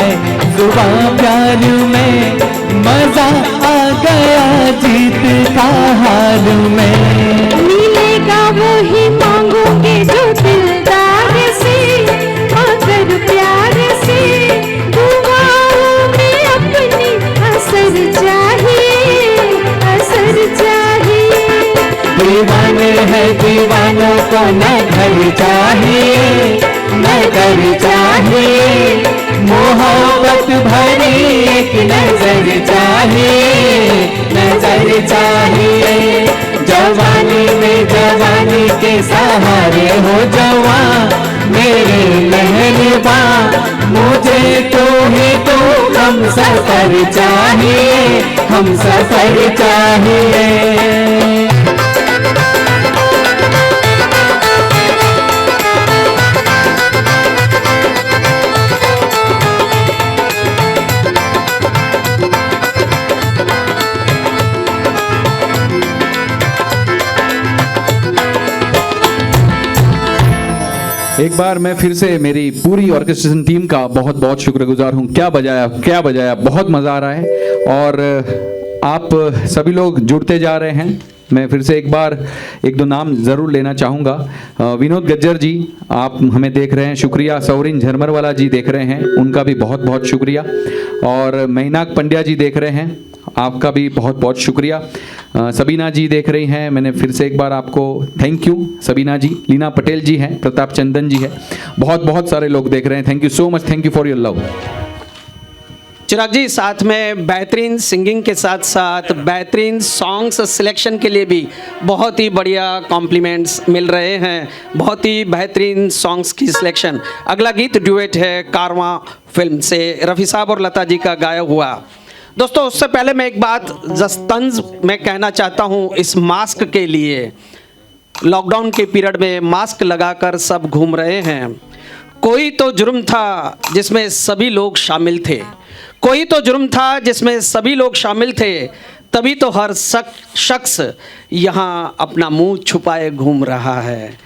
है जुबां प्यार में, मजा आ गया जीत का हार में। मिलेगा वो ही मांगोगे जो दिलदार से, मगर प्यार से दुआओं में अपनी असर चाहिए, असर चाहिए। दीवाने है दीवानों को न घर चाहिए, न घर चाहिए, मोहब्बत भरी एक नजर चाहिए, नजर चाहिए। जवानी में जवानी के सहारे हो जवान मेरे मेहरबान, मुझे तो ही तो हम सफर चाहिए, हम सफर चाहिए। एक बार मैं फिर से मेरी पूरी ऑर्केस्ट्रेशन टीम का बहुत बहुत शुक्रगुजार हूँ। क्या बजाया, बहुत मज़ा आ रहा है और आप सभी लोग जुड़ते जा रहे हैं। मैं फिर से एक बार एक दो नाम ज़रूर लेना चाहूँगा। विनोद गज्जर जी, आप हमें देख रहे हैं, शुक्रिया। सौरिन झरमरवाला जी देख रहे हैं, उनका भी बहुत बहुत शुक्रिया। और मैनाक पंड्या जी देख रहे हैं, आपका भी बहुत बहुत शुक्रिया। सबीना जी देख रही हैं, मैंने फिर से एक बार आपको थैंक यू सबीना जी। लीना पटेल जी हैं, प्रताप चंदन जी हैं, बहुत बहुत सारे लोग देख रहे हैं। Thank you so much, thank you for your love. Chirag ji, साथ में बेहतरीन सिंगिंग के साथ साथ बेहतरीन सॉन्ग्स सिलेक्शन के लिए भी बहुत ही बढ़िया कॉम्प्लीमेंट्स मिल रहे हैं। बहुत ही बेहतरीन सॉन्ग्स की सिलेक्शन। अगला गीत ड्यूएट है कारवां फिल्म से, रफ़ी साहब और लता जी का गाया हुआ। दोस्तों, उससे पहले मैं एक बात तंज में कहना चाहता हूँ इस मास्क के लिए। लॉकडाउन के पीरियड में मास्क लगाकर सब घूम रहे हैं। कोई तो जुर्म था जिसमें सभी लोग शामिल थे, कोई तो जुर्म था जिसमें सभी लोग शामिल थे, तभी तो हर शख्स यहाँ अपना मुंह छुपाए घूम रहा है,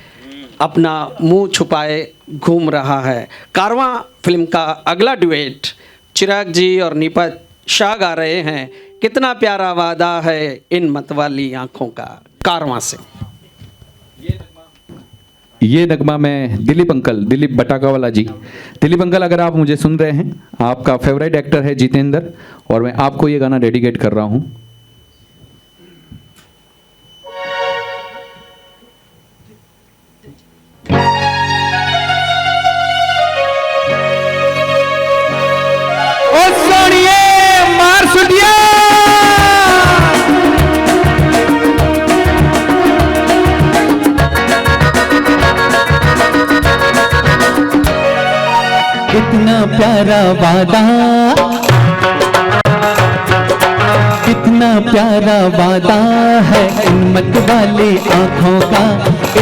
अपना मुंह छुपाए घूम रहा है। कारवां फिल्म का अगला ड्यूएट चिराग जी और नीपा शाह गा रहे हैं। कितना प्यारा वादा है इन मतवाली आंखों का, कारवां से। ये नगमा मैं दिलीप अंकल, दिलीप बटाकावाला जी। दिलीप अंकल, अगर आप मुझे सुन रहे हैं, आपका फेवरेट एक्टर है जितेंद्र, और मैं आपको ये गाना डेडिकेट कर रहा हूँ। ओ सोनिए मार सुटिया, कितना प्यारा वादा, कितना प्यारा वादा है इन मत वाली आँखों का।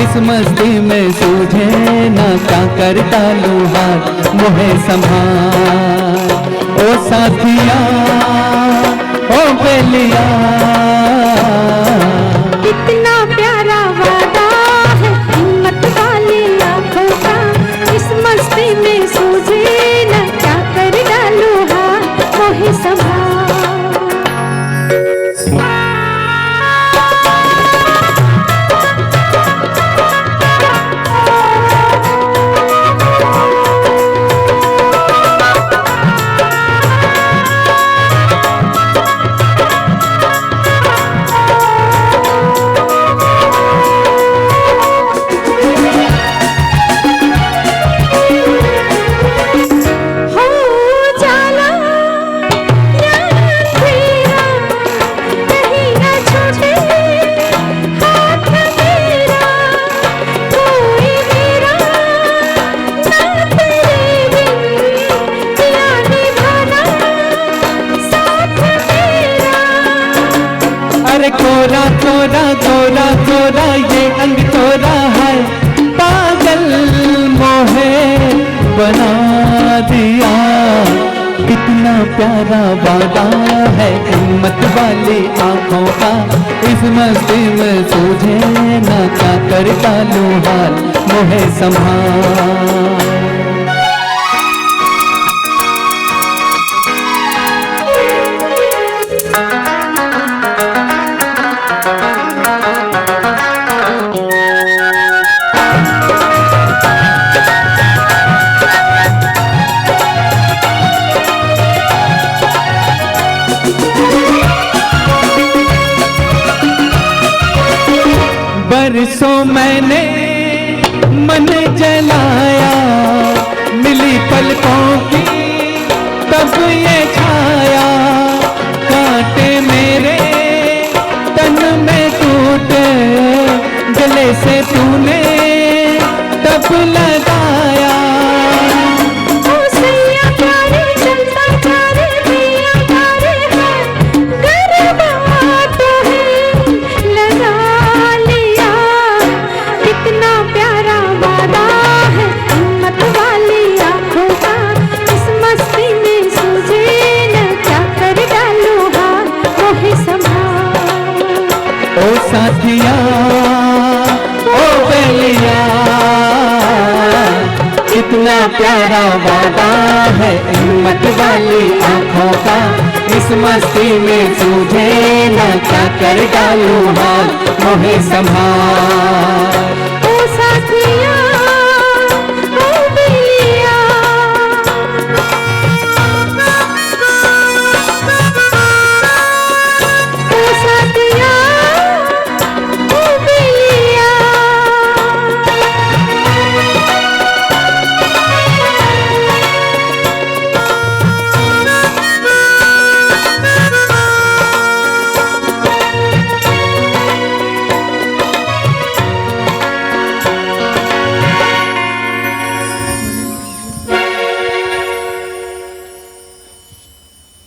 इस मस्ती में सूझे ना क्या कर डालूं हाथ, मुझे संभाल ओ साथिया, ओ बेलिया। कितना प्यारा वादा है हिम्मत वाली आंखों का, इस मस्ती में सूझे न क्या कर डालूं हाथ, मोहे संभाल। तोरा तोरा तोरा तोरा ये अंग तोरा है, पागल मोहे बना दिया। कितना प्यारा वादा है हिम्मत वाली आंखों का, इस मस्ती में सूझे ना क्या कर डालूं हाल, मोहे संभाल। मन जलाया, मिली पलकों की तब ये छाया, कांटे मेरे तन में टूटे, गले से तूने तब लगाया। ओ सैया प्यारे चलता प्यारे पिया प्यारे है, गरबा तो है लगा लिया। कितना प्यारा वादा है हिम्मत वाली आँखों का, इस मस्ती में सूझे न क्या कर डालूं हाथ मोहे संभाल। ओ साथिया ओ बेलिया, कितना प्यारा वादा है हिम्मत वाली आँखों का, इस मस्ती में सूझे न क्या कर डालूं हाथ मोहे संभाल। ओ साथिया ओ बेलिया, ओ साथिया ओ बेलिया।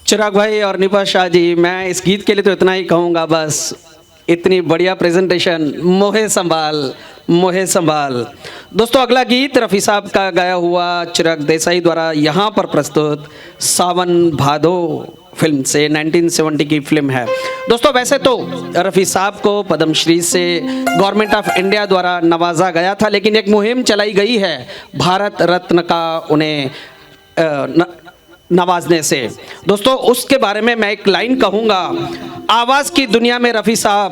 चिराग भाई और निपा शाह जी, मैं इस गीत के लिए तो इतना ही कहूँगा बस। इतनी बढ़िया प्रेजेंटेशन, मोहे संभाल मोहे संभाल। दोस्तों अगला गीत रफ़ी साहब का गाया हुआ चिराग देसाई द्वारा यहाँ पर प्रस्तुत सावन भादो फिल्म से 1970 की फिल्म है। दोस्तों वैसे तो रफ़ी साहब को पद्मश्री से गवर्नमेंट ऑफ इंडिया द्वारा नवाजा गया था, लेकिन एक मुहिम चलाई गई है भारत रत्न का उन्हें नवाजने से। दोस्तों उसके बारे में मैं एक लाइन कहूँगा, आवाज़ की दुनिया में रफ़ी साहब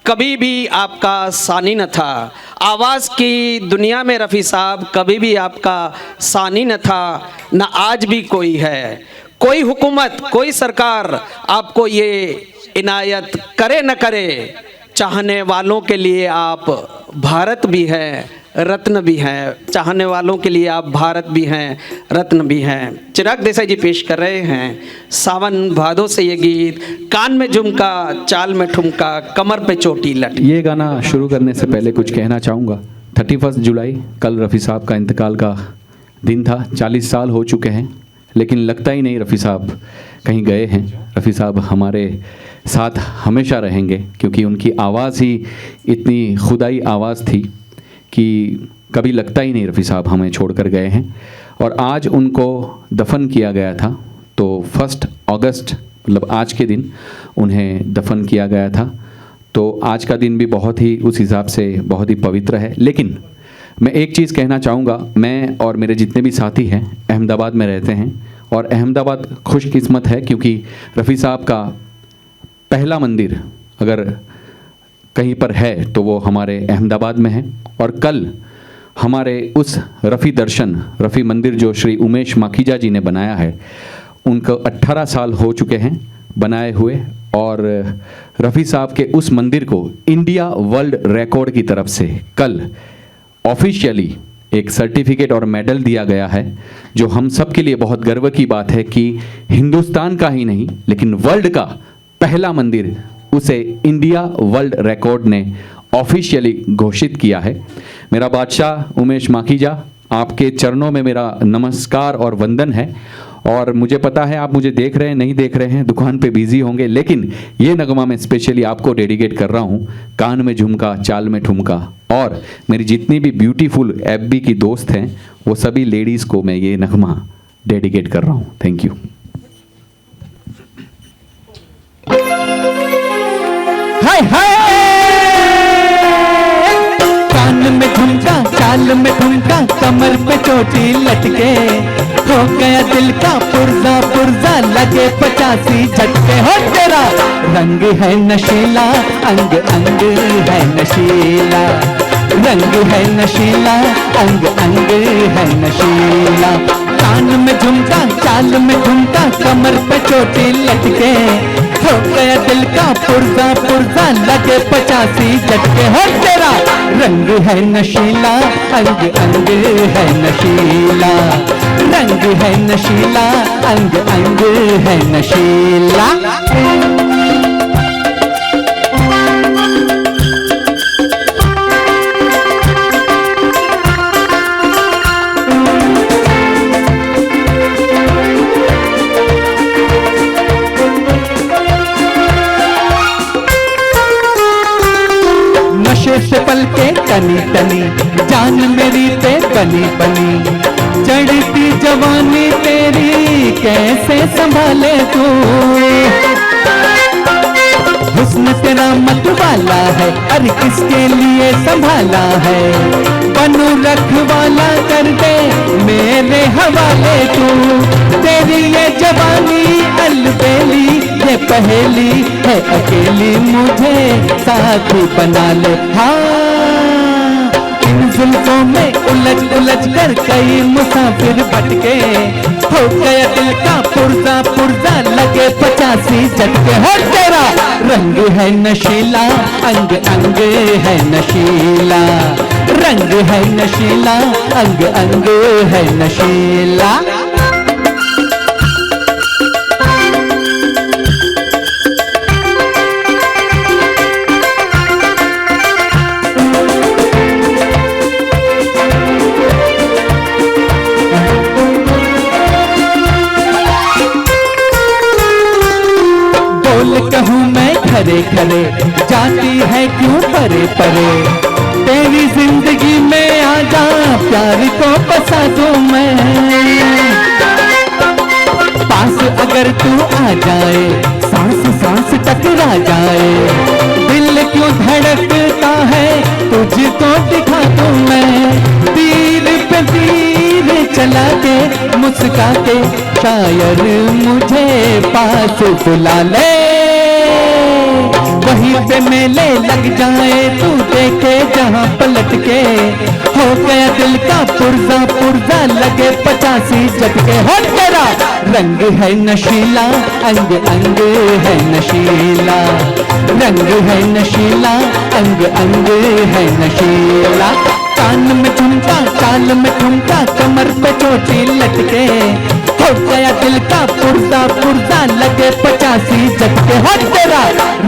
कभी भी आपका सानी न था। आवाज़ की दुनिया में रफ़ी साहब कभी भी आपका सानी न था, न आज भी कोई है। कोई हुकूमत कोई सरकार आपको ये इनायत करे न करे, चाहने वालों के लिए आप भारत भी हैं रत्न भी हैं। चाहने वालों के लिए आप भारत भी हैं रत्न भी हैं। चिराग देसाई जी पेश कर रहे हैं सावन भादो से ये गीत, कान में झुमका चाल में ठुमका कमर पे चोटी लट। ये गाना शुरू करने से पहले कुछ कहना चाहूँगा। 31 जुलाई कल रफ़ी साहब का इंतकाल का दिन था। 40 साल हो चुके हैं, लेकिन लगता ही नहीं रफ़ी साहब कहीं गए हैं। रफ़ी साहब हमारे साथ हमेशा रहेंगे, क्योंकि उनकी आवाज़ ही इतनी खुदाई आवाज़ थी कि कभी लगता ही नहीं रफ़ी साहब हमें छोड़कर गए हैं। और आज उनको दफन किया गया था, तो 1 अगस्त मतलब आज के दिन उन्हें दफन किया गया था। तो आज का दिन भी बहुत ही उस हिसाब से बहुत ही पवित्र है। लेकिन मैं एक चीज़ कहना चाहूँगा, मैं और मेरे जितने भी साथी हैं अहमदाबाद में रहते हैं, और अहमदाबाद खुशकिस्मत है क्योंकि रफ़ी साहब का पहला मंदिर अगर कहीं पर है तो वो हमारे अहमदाबाद में है। और कल हमारे उस रफ़ी मंदिर जो श्री उमेश माखीजा जी ने बनाया है, उनको 18 साल हो चुके हैं बनाए हुए। और रफ़ी साहब के उस मंदिर को इंडिया वर्ल्ड रिकॉर्ड की तरफ से कल ऑफिशियली एक सर्टिफिकेट और मेडल दिया गया है, जो हम सब के लिए बहुत गर्व की बात है कि हिंदुस्तान का ही नहीं लेकिन वर्ल्ड का पहला मंदिर उसे इंडिया वर्ल्ड रिकॉर्ड ने ऑफिशियली घोषित किया है। मेरा बादशाह उमेश माखीजा, आपके चरणों में मेरा नमस्कार और वंदन है। और मुझे पता है आप मुझे देख रहे हैं नहीं देख रहे हैं, दुकान पे बिजी होंगे, लेकिन ये नगमा मैं स्पेशली आपको डेडिकेट कर रहा हूँ। कान में झुमका चाल में ठुमका। और मेरी जितनी भी ब्यूटीफुल एफबी की दोस्त हैं वो सभी लेडीज़ को मैं ये नगमा डेडिकेट कर रहा हूँ। Thank you. हाय हाय, कान में झुमका चाल में ठुमका कमर पे चोटी लटके, हो गया दिल का पुर्जा पुर्जा लगे 85 झटके। हो तेरा रंग है नशीला, अंग अंग है नशीला, रंग है नशीला, अंग अंग है नशीला। कान में झुमका चाल में ठुमका कमर पे चोटी लटके हो गया दिल का पुर्जा पुर्जा लगे 85 झटके हो तेरा रंग है नशीला अंग अंग है नशीला रंग है नशीला अंग अंग है नशीला नशे से पलके तनी तनी जान मेरी ते बनी बनी चढ़ती जवानी तेरी कैसे संभाले तू हुस्न तेरा मत वाला है अरे किसके लिए संभाला है बनू रखवाला कर दे मेरे हवाले तू तेरी ये जवानी अलबेली ये पहेली है अकेली मुझे साथी बना ले हाँ इन जुल्फों में उलझ उलझ कर कई मुसाफिर भटके हो गया दिल का पुर्जा पुर्जा लगे 85 झटके हो तेरा रंग है नशीला अंग अंग है नशीला रंग है नशीला अंग अंग है नशीला कहूँ मैं खरे खरे जाती है क्यों परे परे तेरी जिंदगी में आजा प्यार को बसा दूं मैं पास अगर तू आ जाए सांस सांस टकरा जाए दिल क्यों धड़कता है तुझको दिखा दूं मैं तीर पे तीर चला के मुस्का के शायर मुझे पास बुला ले वहीं पे मेले लग जाए तू देखे जहाँ पलट के हो गया दिल का पुर्जा पुर्जा लगे 85 झटके हो तेरा रंग है नशीला अंग अंग है नशीला रंग है नशीला अंग अंग है नशीला कान में झुमका चाल में ठुमका कमर पे चोटी लटके हो गया दिल का पुर्जा पुर्जा लगे 85 झटके हो तेरा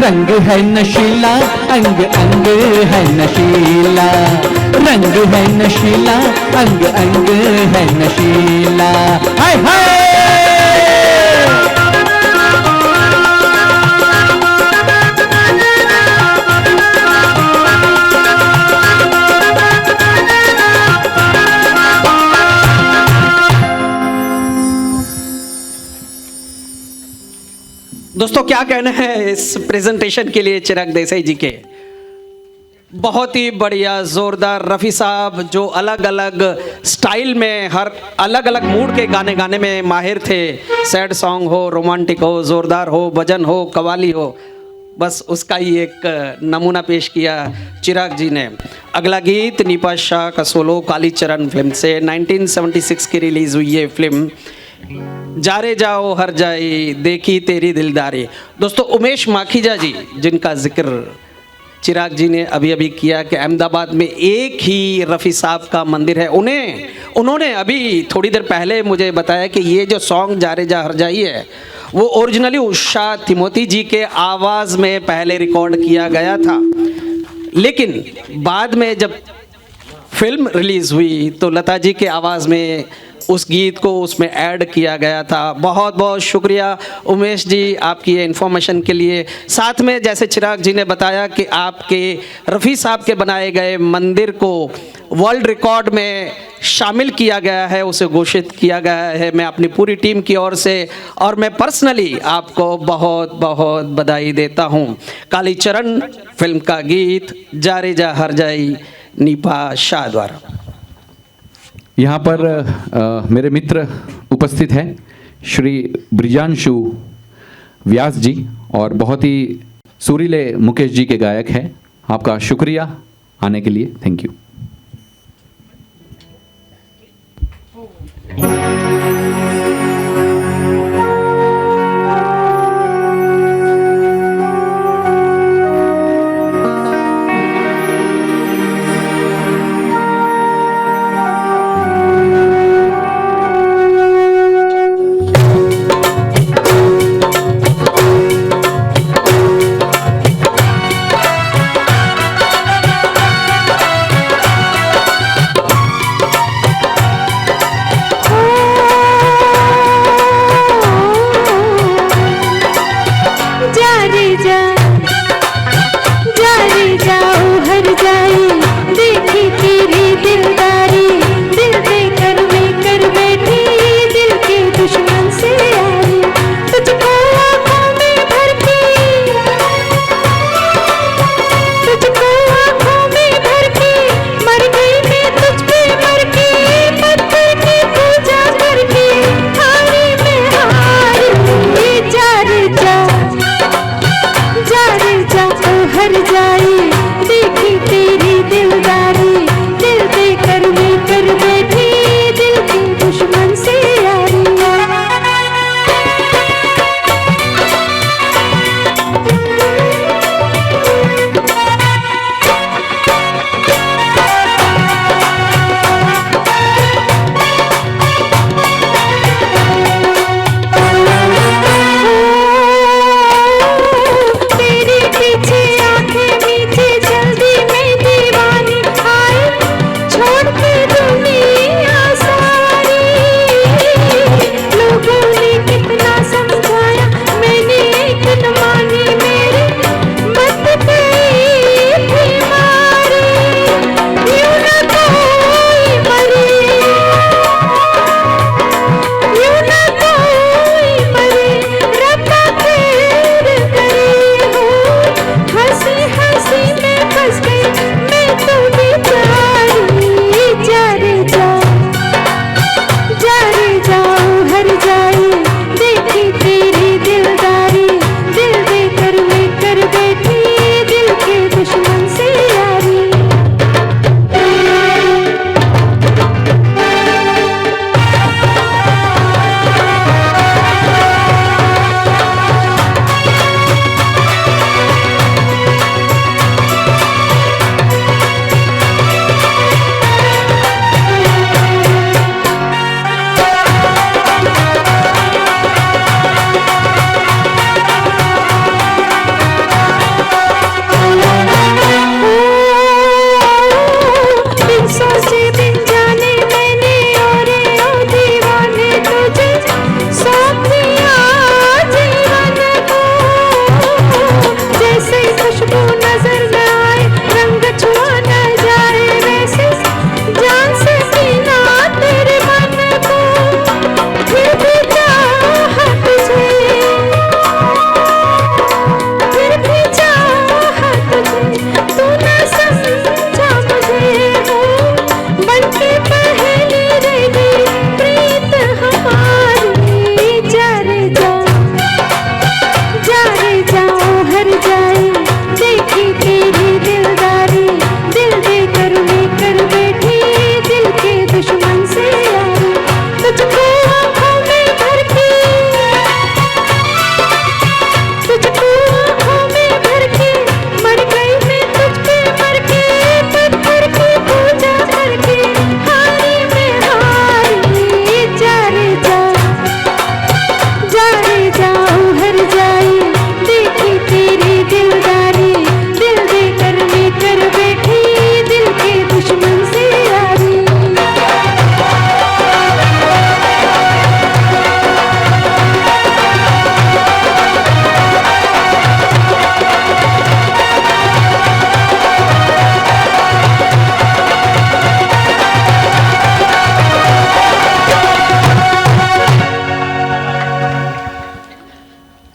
रंग है नशीला अंग अंग है नशीला रंग है नशीला अंग अंग है नशीला हाय हाय दोस्तों क्या कहना है इस प्रेजेंटेशन के लिए चिराग देसाई जी के बहुत ही बढ़िया ज़ोरदार रफ़ी साहब जो अलग अलग स्टाइल में हर अलग अलग मूड के गाने गाने में माहिर थे सैड सॉन्ग हो रोमांटिक हो ज़ोरदार हो भजन हो कवाली हो बस उसका ही एक नमूना पेश किया चिराग जी ने। अगला गीत नीपा शाह का सोलो कालीचरण फिल्म से 1976 की रिलीज़ हुई है फिल्म जा रे जाओ हर जाई देखी तेरी दिलदारी। दोस्तों उमेश माखीजा जी जिनका जिक्र चिराग जी ने अभी अभी किया कि अहमदाबाद में एक ही रफ़ी साहब का मंदिर है उन्होंने अभी थोड़ी देर पहले मुझे बताया कि ये जो सॉन्ग जा रे जा हर जाई है वो ओरिजिनली उषा तिमोती जी के आवाज़ में पहले रिकॉर्ड किया गया था लेकिन बाद में जब फिल्म रिलीज़ हुई तो लता जी के आवाज़ में उस गीत को उसमें ऐड किया गया था। बहुत बहुत शुक्रिया उमेश जी आपकी ये इन्फॉर्मेशन के लिए। साथ में जैसे चिराग जी ने बताया कि आपके रफ़ी साहब के बनाए गए मंदिर को वर्ल्ड रिकॉर्ड में शामिल किया गया है, उसे घोषित किया गया है। मैं अपनी पूरी टीम की ओर से और मैं पर्सनली आपको बहुत बहुत बधाई देता हूँ। कालीचरण फिल्म का गीत जा रे जा हर जाई नीपा शाह द्वारा। यहाँ पर मेरे मित्र उपस्थित हैं श्री ब्रिजांशु व्यास जी और बहुत ही सुरीले मुकेश जी के गायक हैं। आपका शुक्रिया आने के लिए, थैंक यू।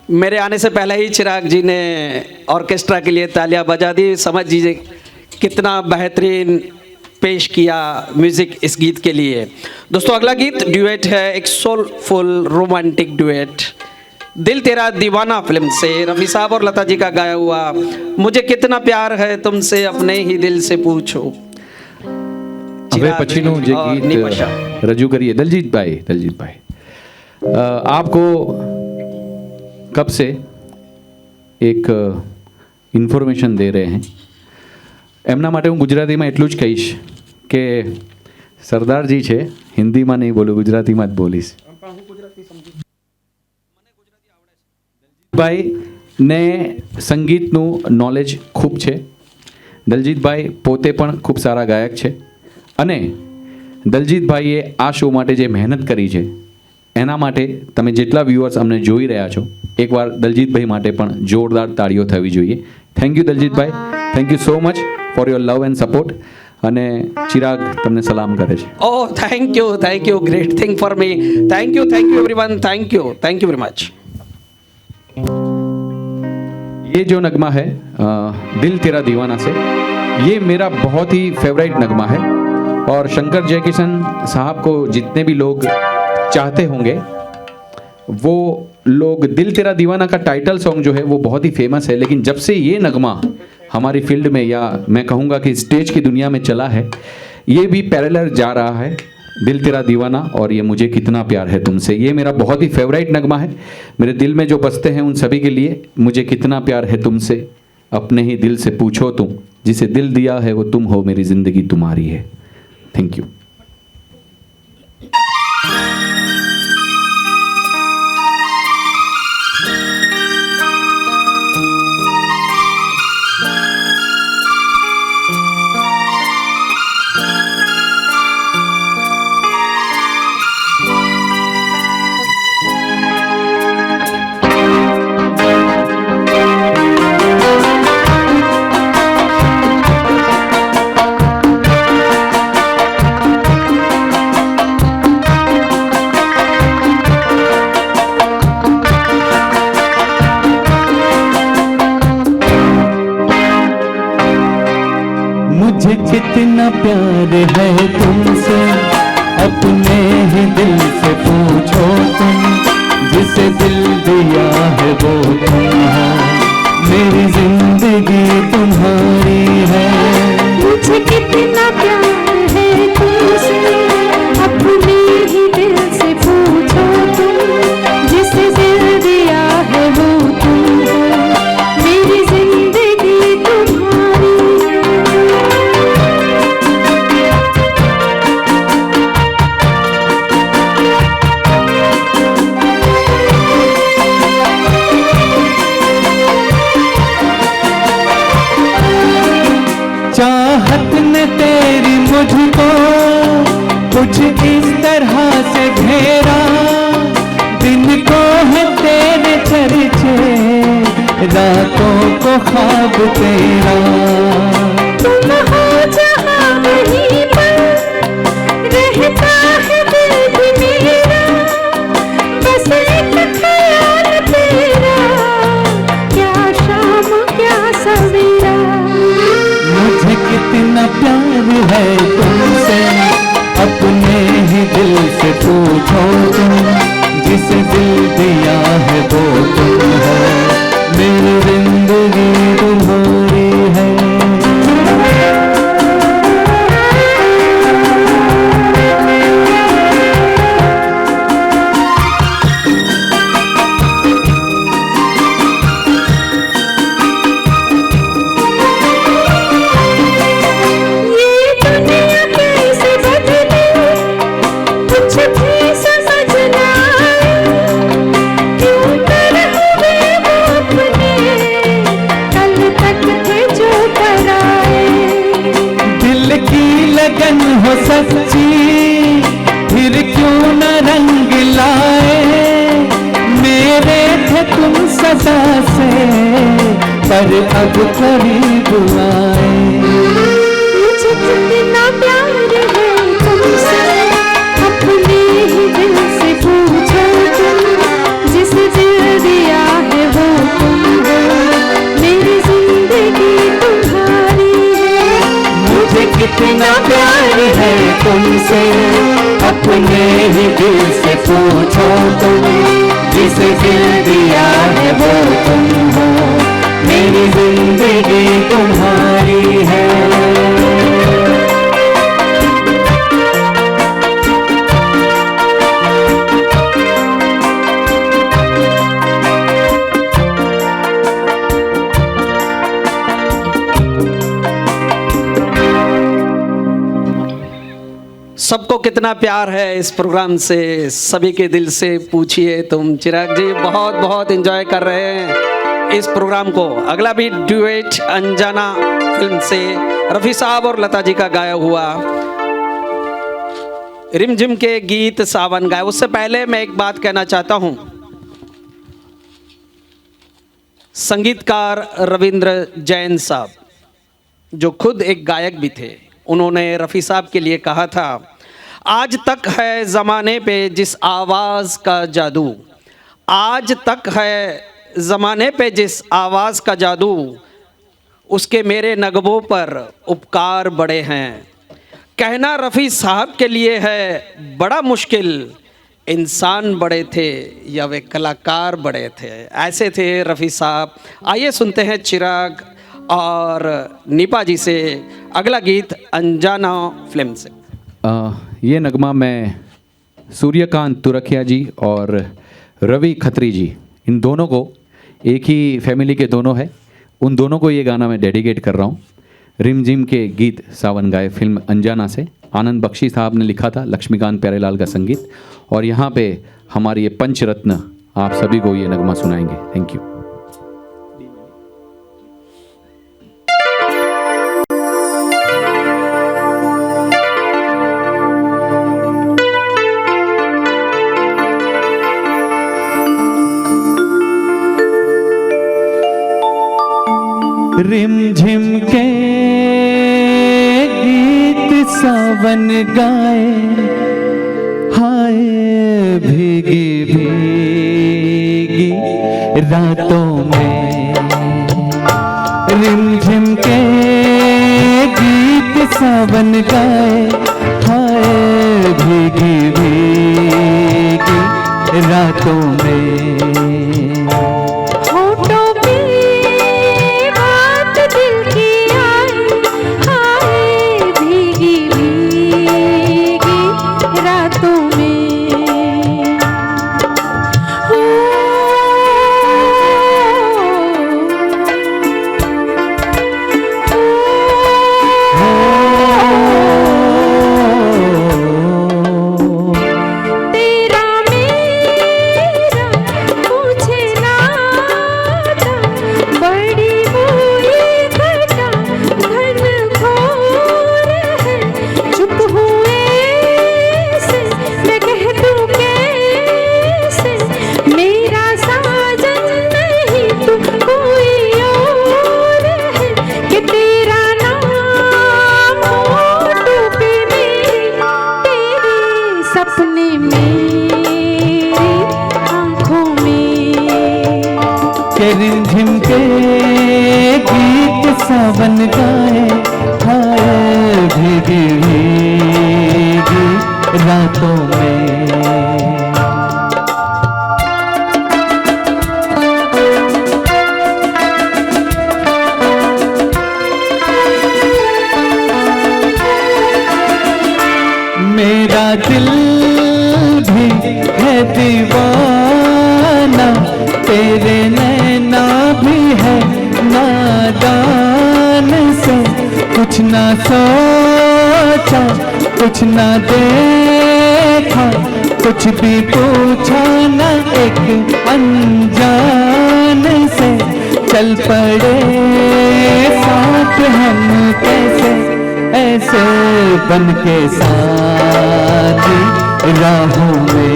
मेरे आने से पहले ही चिराग जी ने ऑर्केस्ट्रा के लिए तालियां बजा दी। समझ लीजिए कितना बेहतरीन पेश किया म्यूजिक इस गीत के लिए। दोस्तों अगला गीत ड्यूएट है, एक सोलफुल रोमांटिक ड्यूएट, दिल तेरा दीवाना फिल्म से रफी साहब और लता जी का गाया हुआ मुझे कितना प्यार है तुमसे अपने ही दिल से पूछो। હવે પછીનું જે ગીત રજૂ કરીએ દલજીત ભાઈ आपको कब से एक ઇન્ફોર્મેશન દે રહે हैं એમના માટે હું ગુજરાતીમાં એટલું જ કહીશ કે સરદારજી છે, હિન્દીમાં નહીં બોલું, ગુજરાતીમાં જ બોલીશ. ભાઈને સંગીતનું નોલેજ ખૂબ છે. દલજીતભાઈ પોતે પણ ખૂબ સારા ગાયક છે અને દલજીતભાઈએ આ શો માટે જે મહેનત કરી છે એના માટે તમે જેટલા વ્યુઅર્સ અમને જોઈ રહ્યા છો એકવાર દલજીતભાઈ માટે પણ જોરદાર તાળીઓ થવી જોઈએ. Thank you Daljitbhai, thank you so much for your love and support. અને ચિરાગ તમને સલામ કરે છે. Oh thank you great thing for me. Thank you everyone, thank you very much. ये जो नगमा है दिल तेरा दीवाना से, ये मेरा बहुत ही फेवरेट नगमा है और शंकर जयकिशन साहब को जितने भी लोग चाहते होंगे वो लोग, दिल तेरा दीवाना का टाइटल सॉन्ग जो है वो बहुत ही फेमस है, लेकिन जब से ये नगमा हमारी फील्ड में या मैं कहूँगा कि स्टेज की दुनिया में चला है, ये भी पैरेलल जा रहा है, दिल तेरा दीवाना और ये मुझे कितना प्यार है तुमसे. ये मेरा बहुत ही फेवरेट नगमा है. मेरे दिल में जो बसते हैं उन सभी के लिए, मुझे कितना प्यार है तुमसे अपने ही दिल से पूछो तुम, जिसे दिल दिया है वो तुम हो, मेरी ज़िंदगी तुम्हारी है. Thank you. मुझे कितना प्यार है तुमसे अपने ही दिल से पूछो तुम, जिसे दिल दिया है वो तुम हो, मेरी जिंदगी तुम्हारी है. मुझे कितना प्यार है तुमसे अपने ही दिल से पूछो तुम, जिसे दिल दिया है वो तुम हो, मेरी जिंदगी तुम्हारी है. चाहत ने तेरी मुझको कुछ इस तरह से घेरा, दिन को है तेरे चर्चे, रातों को ख्वाब तेरा. तुम हो जहाँ वहीं पर रहता है दिल भी मेरा, बस एक ख्याल तेरा, क्या शाम क्या सवेरा. मुझे कितना प्यार है तुमसे अपने ही दिल से पूछो तुम, जिसे दिल दिया है वो तुम हो, मेरी जिंदगी तुम्हारी है. हो सच्ची फिर क्यों न रंग लाए, मेरे थे तुम सदा से पर अब करीब आए. मुझे कितना प्यार है तुमसे अपने ही दिल से पूछो तुम, जिसे दिल दिया है तुमसे, अपने ही दिल से पूछो तुम, जिसे दिल दिया है वो तुम हो, मेरी जिंदगी तुम्हारी है। सबको कितना प्यार है इस प्रोग्राम से, सभी के दिल से पूछिए तुम। चिराग जी बहुत बहुत एंजॉय कर रहे हैं इस प्रोग्राम को। अगला भी ड्यूएट अनजाना फिल्म से रफ़ी साहब और लता जी का गाया हुआ रिमझिम के गीत सावन गाए। उससे पहले मैं एक बात कहना चाहता हूं, संगीतकार रविंद्र जैन साहब जो खुद एक गायक भी थे, उन्होंने रफ़ी साहब के लिए कहा था, आज तक है ज़माने पे जिस आवाज़ का जादू, आज तक है ज़माने पे जिस आवाज़ का जादू, उसके मेरे नगमों पर उपकार बड़े हैं। कहना रफ़ी साहब के लिए है बड़ा मुश्किल, इंसान बड़े थे या वे कलाकार बड़े थे। ऐसे थे रफ़ी साहब। आइए सुनते हैं चिराग और नीपा जी से अगला गीत अनजाना फिल्म से। ये नगमा मैं सूर्यकांत तुरखिया जी और रवि खत्री जी, इन दोनों को, एक ही फैमिली के दोनों है, उन दोनों को ये गाना मैं डेडिकेट कर रहा हूँ। रिमझिम के गीत सावन गाए फिल्म अनजाना से। आनंद बख्शी साहब ने लिखा था, लक्ष्मीकांत प्यारेलाल का संगीत, और यहाँ पे हमारी ये पंचरत्न आप सभी को ये नगमा सुनाएंगे। Thank you. रिमझिम के गीत सावन गाए, हाय भीगी भीगी रातों में। रिमझिम के गीत सावन गाए, हाय भीगी भीगी रातों में। रिमझिम के गीत सावन गाए, हाय भीगी भीगी रातों में। मेरा दिल भी है दीवाना, तेरे नैना भी है नादान से। कुछ ना सोचा, कुछ ना देखा, कुछ भी पूछा न एक अनजान से। चल पड़े साथ हम कैसे, ऐसे बन के साथ राहों में।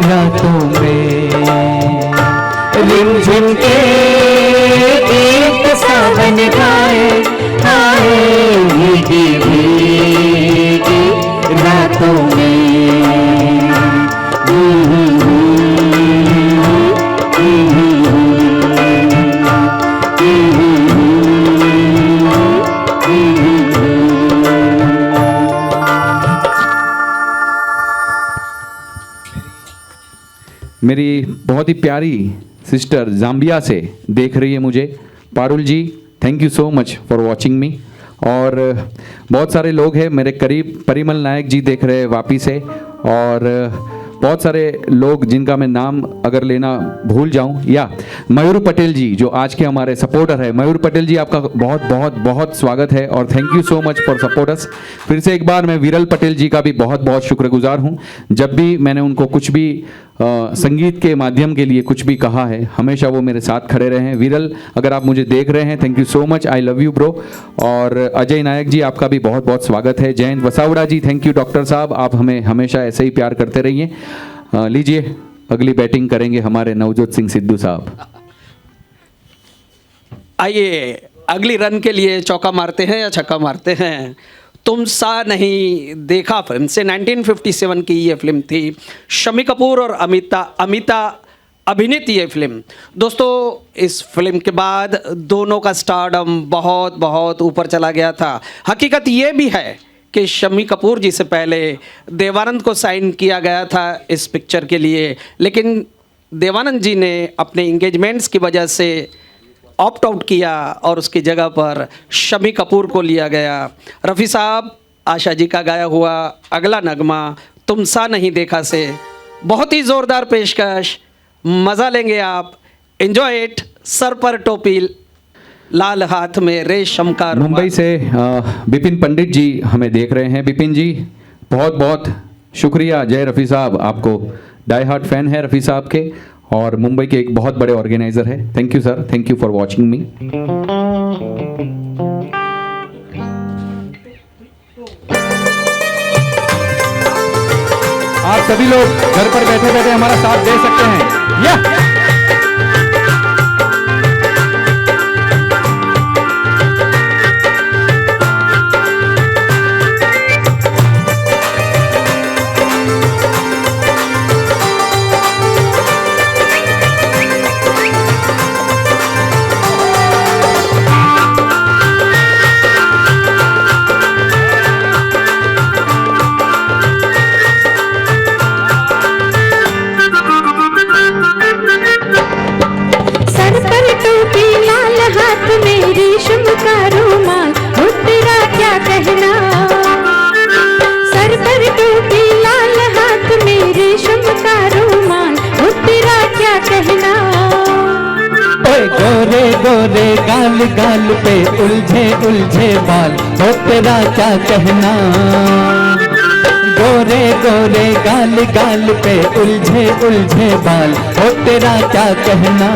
रातों में रिमझिम के गीत सावन गाए, आए भीगी भीगी रातों में। मेरी बहुत ही प्यारी सिस्टर जाम्बिया से देख रही है मुझे, Parul ji, thank you so much for watching me. और बहुत सारे लोग हैं मेरे करीब, परिमल नायक जी देख रहे हैं वापी से, और बहुत सारे लोग जिनका मैं नाम अगर लेना भूल जाऊं, या मयूर पटेल जी जो आज के हमारे सपोर्टर है। मयूर पटेल जी, आपका बहुत बहुत बहुत स्वागत है और thank you so much for supporters. फिर से एक बार मैं विरल पटेल जी का भी बहुत बहुत शुक्रगुजार हूं। जब भी मैंने उनको कुछ भी संगीत के माध्यम के लिए कुछ भी कहा है, हमेशा वो मेरे साथ खड़े रहे हैं। विरल, अगर आप मुझे देख रहे हैं, thank you so much, I love you bro. और अजय नायक जी, आपका भी बहुत बहुत स्वागत है। जयंत वसावड़ा जी, थैंक यू डॉक्टर साहब, आप हमें हमेशा ऐसे ही प्यार करते रहिए। लीजिए, अगली बैटिंग करेंगे हमारे नवजोत सिंह सिद्धू साहब। आइए अगली रन के लिए चौका मारते हैं या छक्का मारते हैं। तुम सा नहीं देखा फिल्म से 1957 की ये फिल्म थी। शम्मी कपूर और अमिता अभिनीत ये फिल्म। दोस्तों, इस फिल्म के बाद दोनों का स्टारडम बहुत बहुत ऊपर चला गया था। हकीकत ये भी है कि शम्मी कपूर जी से पहले देवानंद को साइन किया गया था इस पिक्चर के लिए, लेकिन देवानंद जी ने अपने इंगेजमेंट्स की वजह से ऑप्ट आउट किया और उसकी जगह पर शम्मी कपूर को लिया गया। रफ़ी साहब, आशा जी का गाया हुआ अगला नगमा तुम सा नहीं देखा से बहुत ही ज़ोरदार पेशकश, मज़ा लेंगे आप। Enjoy it. सर पर टोपी, लाल हाथ में रेशम का रुमाल। मुंबई से विपिन पंडित जी हमें देख रहे हैं। विपिन जी, बहुत बहुत शुक्रिया। जय रफ़ी साहब, आपको डाई हार्ट फैन है रफ़ी साहब के, और मुंबई के एक बहुत बड़े ऑर्गेनाइजर है। Thank you sir, thank you for watching मी। आप सभी लोग घर पर बैठे बैठे हमारा साथ दे सकते हैं। या गोरे गोरे गाल गाल पे उलझे उलझे बाल, हो तेरा क्या कहना। गोरे गोरे गाल गाल पे उलझे उलझे बाल, हो तेरा क्या कहना।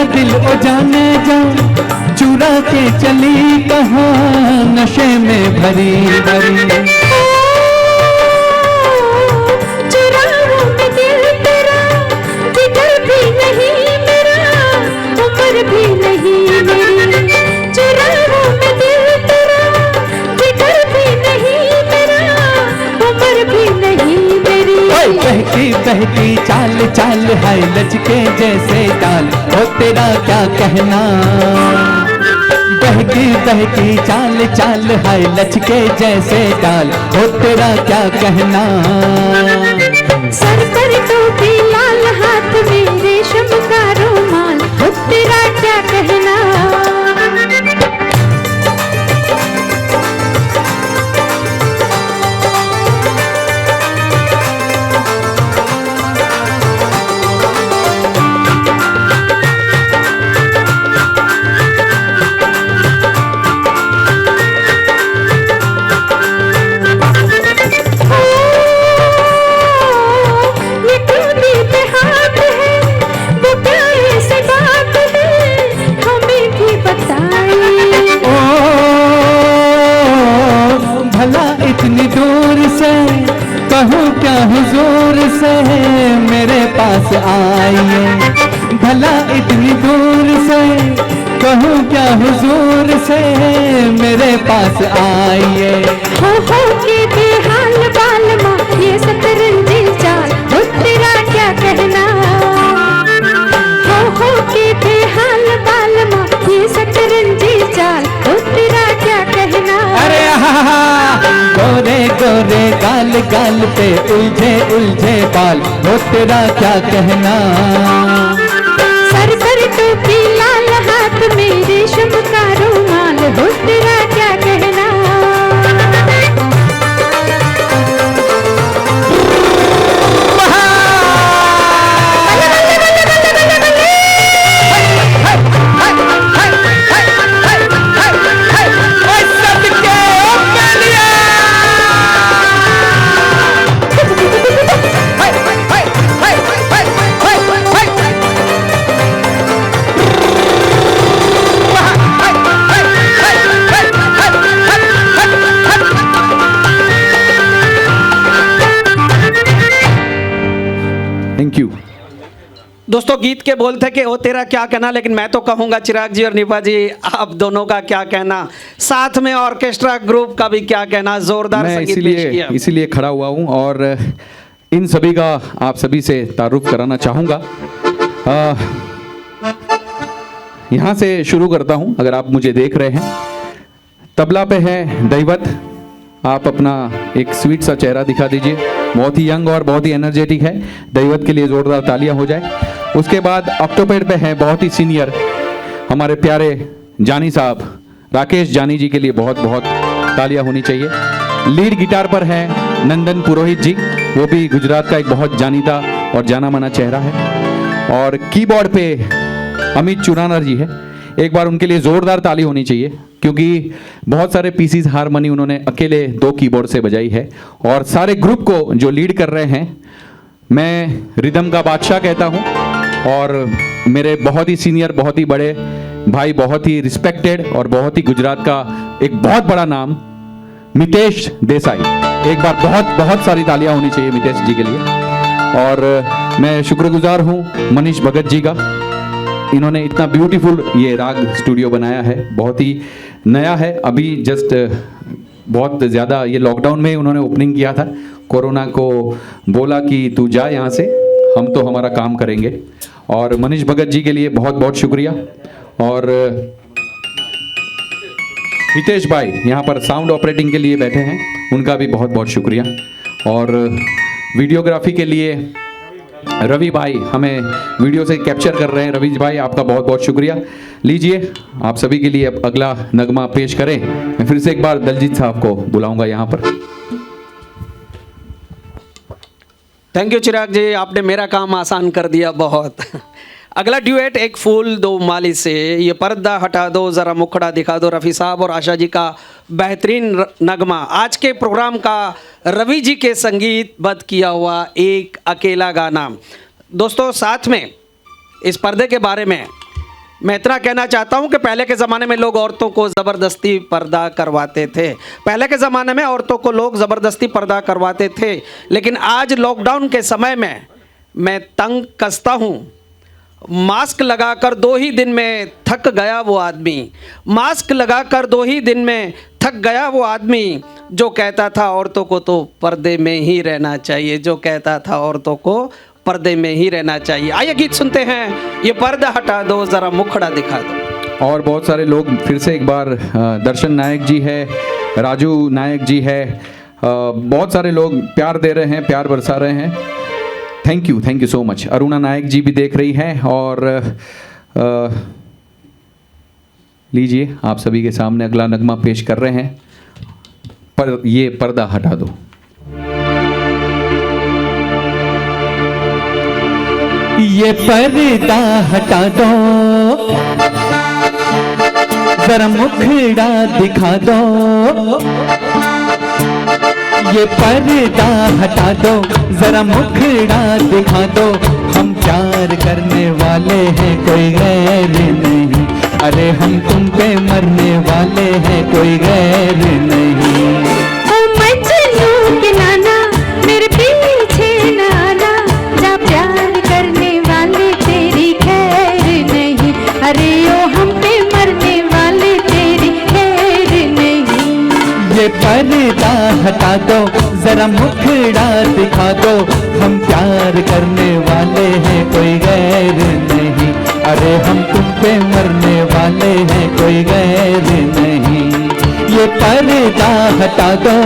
दिल ओ जाने जा चुरा के चली कहाँ, नशे में भरी भरी। चुराऊं मैं दिल तेरा, जिगर भी नहीं मेरा, उम्र भी नहीं मेरी। चुराऊं मैं दिल तेरा, जिगर भी नहीं मेरा, उम्र भी नहीं मेरी। बहकी बहकी चाल चाल है लचके जैसे डाल, हो तेरा क्या कहना। बहकी बहकी चाल चाल है लचके जैसे डाल, हो तेरा क्या कहना। सर पर टोपी, लाल हाथ में रेशम का रुमाल, हो तेरा क्या कहना। इतनी दूर से कहूँ क्या हुजूर से मेरे पास आइए। भला इतनी दूर से कहूँ क्या हुजूर से मेरे पास आइए। हो के बेहाल बालमा ये सतरंजी चाल, हो तेरा क्या कहना। हो के बेहाल बालमा ये सतरंजी चाल, हो तेरा क्या कहना। अरे आहा, गोरे गोरे गाल गाल पे उलझे उलझे बाल, हो तेरा क्या कहना। सर पर टोपी लाल हाथ में रेशम का रुमाल, हो तेरा क्या कहना। Thank you. दोस्तों गीत के बोल थे कि वो तेरा क्या कहना, लेकिन मैं तो कहूँगा चिराग जी और निपा जी आप दोनों का क्या कहना, साथ में ऑर्केस्ट्रा ग्रुप का भी क्या कहना। जोरदार मैं संगीत पेश किया। इसीलिए खड़ा हुआ हूँ और इन सभी का आप सभी से तारुफ कराना चाहूँगा। यहाँ से शुरू करता हूँ। अगर आप मुझे देख रहे हैं, तबला पे है दैवत, आप अपना एक स्वीट सा चेहरा दिखा दीजिए। बहुत ही यंग और बहुत ही एनर्जेटिक है। दैवत के लिए जोरदार तालियां हो जाए। उसके बाद ऑक्टोपेड पे है बहुत ही सीनियर हमारे प्यारे जानी साहब, राकेश जानी जी के लिए बहुत बहुत तालियां होनी चाहिए। लीड गिटार पर है नंदन पुरोहित जी, वो भी गुजरात का एक बहुत जानीता और जाना माना चेहरा है। और कीबोर्ड पे अमित चुरानर जी है। एक बार उनके लिए जोरदार ताली होनी चाहिए, क्योंकि बहुत सारे पीसीज हारमोनी उन्होंने अकेले 2 कीबोर्ड से बजाई है। और सारे ग्रुप को जो लीड कर रहे हैं, मैं रिदम का बादशाह कहता हूँ। और मेरे बहुत ही सीनियर, बहुत ही बड़े भाई, बहुत ही रिस्पेक्टेड और बहुत ही गुजरात का एक बहुत बड़ा नाम मितेश देसाई। एक बार बहुत बहुत सारी तालियां होनी चाहिए मितेश जी के लिए। और मैं शुक्रगुजार हूँ मनीष भगत जी का। इन्होंने इतना ब्यूटीफुल ये राग स्टूडियो बनाया है, बहुत ही नया है। अभी जस्ट बहुत ज़्यादा ये लॉकडाउन में उन्होंने ओपनिंग किया था। कोरोना को बोला कि तू जा यहाँ से, हम तो हमारा काम करेंगे। और मनीष भगत जी के लिए बहुत बहुत शुक्रिया। और हितेश भाई यहाँ पर साउंड ऑपरेटिंग के लिए बैठे हैं, उनका भी बहुत बहुत शुक्रिया। और वीडियोग्राफी के लिए रवि भाई हमें वीडियो से कैप्चर कर रहे हैं। रवि भाई आपका बहुत बहुत शुक्रिया। लीजिए आप सभी के लिए अब अगला नगमा पेश करें। मैं फिर से एक बार दलजीत साहब को बुलाऊंगा यहाँ पर। थैंक यू चिराग जी, आपने मेरा काम आसान कर दिया बहुत। अगला ड्यूएट एक फूल दो माली से, ये पर्दा हटा दो ज़रा मुखड़ा दिखा दो, रफ़ी साहब और आशा जी का बेहतरीन नगमा। आज के प्रोग्राम का रवि जी के संगीतबद्ध किया हुआ एक अकेला गाना। दोस्तों साथ में इस पर्दे के बारे में मैं इतना कहना चाहता हूं कि पहले के ज़माने में लोग औरतों को ज़बरदस्ती पर्दा करवाते थे। पहले के ज़माने में औरतों को लोग ज़बरदस्ती पर्दा करवाते थे, लेकिन आज लॉकडाउन के समय में मैं तंग कसता हूं। मास्क लगाकर 2 ही दिन में थक गया वो आदमी, मास्क लगाकर 2 ही दिन में थक गया वो आदमी, जो कहता था औरतों को तो पर्दे में ही रहना चाहिए, जो कहता था औरतों को पर्दे में ही रहना चाहिए। आइए गीत सुनते हैं, ये पर्दा हटा दो ज़रा मुखड़ा दिखा दो। और बहुत सारे लोग फिर से एक बार, दर्शन नायक जी है, राजू नायक जी है, बहुत सारे लोग प्यार दे रहे हैं, प्यार बरसा रहे हैं। Thank you so much. Aruna Nayak ji भी देख रही हैं। और लीजिए आप सभी के सामने अगला नगमा पेश कर रहे हैं, पर ये पर्दा हटा दो। ये पर्दा हटा दो, जरा मुखड़ा दिखा दो। ये पर्दा हटा दो, जरा मुखड़ा दिखा दो। हम प्यार करने वाले हैं, कोई गैर नहीं। अरे हम तुम पे मरने वाले हैं, कोई गैर नहीं। ओ मजनू के नाना मेरे पीछे न आना, जा प्यार करने वाले तेरी खैर नहीं। अरे ओ हम पे मरने वाले तेरी खैर नहीं। ये पर्दा हटा दो, जरा मुखड़ा दिखा दो, हम प्यार करने वाले हैं कोई गैर नहीं, अरे हम तुम पे मरने वाले हैं कोई गैर नहीं, ये पर्दा हटा दो।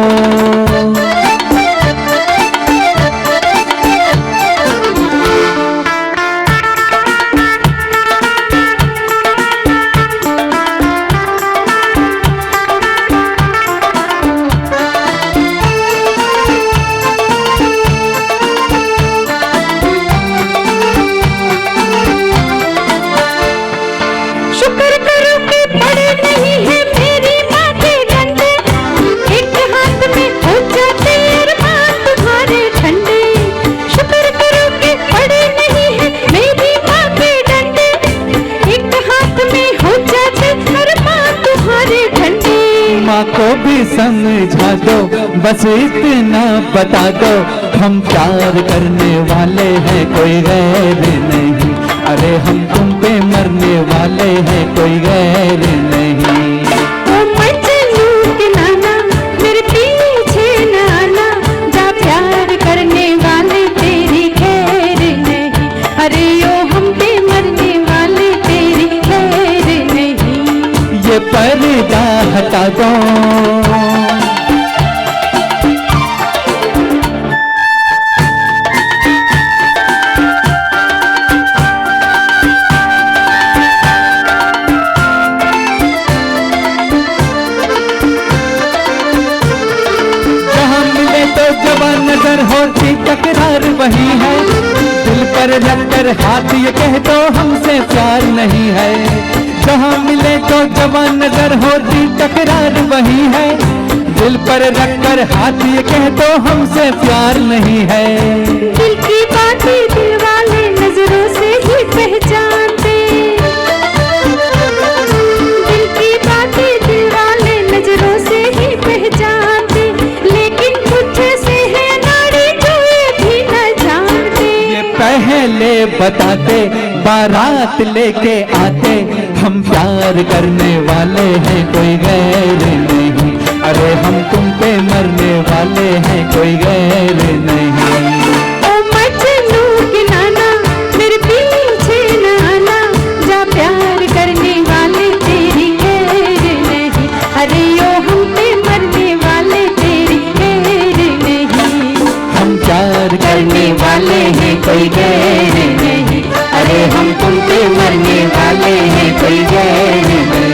शुक्र करो कि पड़े नहीं है मेरी माथे डंडे, एक हाथ में हो जाते अरमान तुम्हारे ठंडे। शुक्र करो कि पड़े नहीं है मेरी माथे डंडे, एक हाथ में हो जाते अरमान तुम्हारे ठंडे। माँ को भी समझा दो, बस इतना बता दो, हम प्यार करने वाले हैं कोई गैर नहीं, अरे हम तुम पे मरने वाले हैं कोई गैर नहीं। ओ मजनू के नाना मेरे पीछे न आना, जा प्यार करने वाले तेरी खैर नहीं, अरे ओ हम पे मरने वाले तेरी खैर नहीं। ये पर्दा हटा दो। जहाँ मिले तो जवान नजर होती तकरार वही है, दिल पर रख कर हाथ ये कह दो हमसे प्यार नहीं है। जहाँ मिले तो जवान नजर होती तकरार वही है, दिल पर रख कर हाथ ये कह दो हमसे प्यार नहीं है। दिल की बातें दिल वाले नजरों से ही पहचानते, दिल की बातें दिल वाले नजरों से ही पहचानते, लेकिन मुझे से है नाड़ी जो ये भी न जानते। ये पहले बताते बारात लेके आते, हम प्यार करने वाले हैं कोई गैर नहीं, अरे हम तुम पे मरने वाले हैं कोई गैर नहीं। ओ मजनू के नाना मेरे पीछे न आना, जा प्यार करने वाले तेरी खैर नहीं, अरे ओ हम पे मरने वाले तेरी खैर नहीं। हम प्यार करने वाले हैं कोई गैर नहीं, अरे हम तुम पे मरने वाले हैं कोई गैर नहीं,